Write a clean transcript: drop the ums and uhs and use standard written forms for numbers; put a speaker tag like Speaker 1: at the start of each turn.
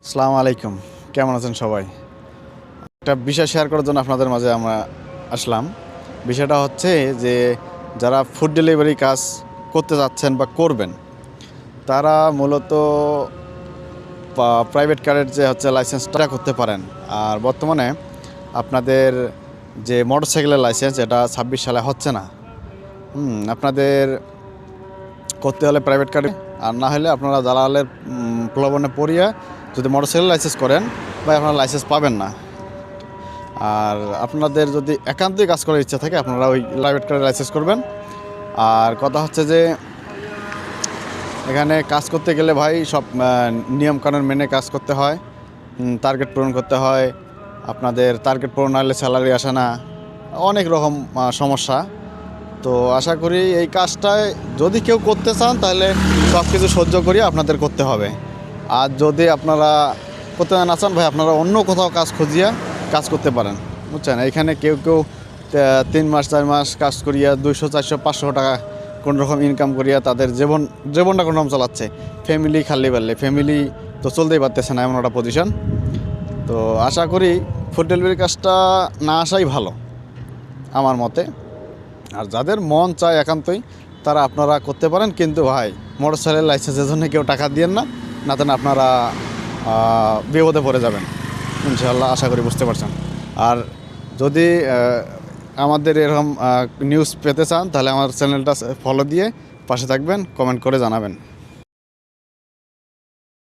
Speaker 1: আসসালামু আলাইকুম, কেমন আছেন সবাই? একটা বিষয় শেয়ার করার জন্য আপনাদের মাঝে আমরা আসলাম। বিষয়টা হচ্ছে যে যারা ফুড ডেলিভারি কাজ করতে যাচ্ছেন বা করবেন, তারা মূলত প্রাইভেট কারের যে হচ্ছে লাইসেন্সটা করতে পারেন। আর বর্তমানে আপনাদের যে মোটরসাইকেলের লাইসেন্স, এটা 26 সালে হচ্ছে না। আপনাদের করতে হলে প্রাইভেট কারে, আর না হলে আপনারা দালালের প্রলোভনে পড়িয়া যদি মোটরসাইকেল লাইসেন্স করেন বা আপনারা লাইসেন্স পাবেন না। আর আপনাদের যদি একান্তই কাজ করার ইচ্ছা থাকে, আপনারা ওই প্রাইভেট কারে লাইসেন্স করবেন। আর কথা হচ্ছে যে এখানে কাজ করতে গেলে ভাই সব নিয়মকানুন মেনে কাজ করতে হয়, টার্গেট পূরণ করতে হয়। আপনাদের টার্গেট পূরণ না হলে স্যালারি আসে না, অনেক রকম সমস্যা। তো আশা করি এই কাজটায় যদি কেউ করতে চান তাহলে সব কিছু সহ্য করিয়ে আপনাদের করতে হবে। আর যদি আপনারা করতে না চান ভাই, আপনারা অন্য কোথাও কাজ খুঁজিয়া কাজ করতে পারেন, বুঝছেন? এখানে কেউ 3 মাস 4 মাস কাজ করিয়া 200 400 500 টাকা কোনোরকম ইনকাম করিয়া তাদের জীবনটা কোনোরকম চালাচ্ছে। ফ্যামিলি খালি পারলে, ফ্যামিলি তো চলতেই পারতেছে না, এমন একটা পজিশন। তো আশা করি ফুড ডেলিভারি কাজটা না আসাই ভালো আমার মতে। আর যাদের মন চায় একান্তই, তারা আপনারা করতে পারেন। কিন্তু ভাই, মোটরসাইকেল লাইসেন্সের জন্য কেউ টাকা দিয়েন না, না তো আপনারা বিপদে পড়ে যাবেন ইনশাআল্লাহ। আশা করি বুঝতে পারছেন। আর যদি আমাদের এরকম নিউজ পেতে চান, তাহলে আমার চ্যানেলটা ফলো দিয়ে পাশে থাকবেন, কমেন্ট করে জানাবেন।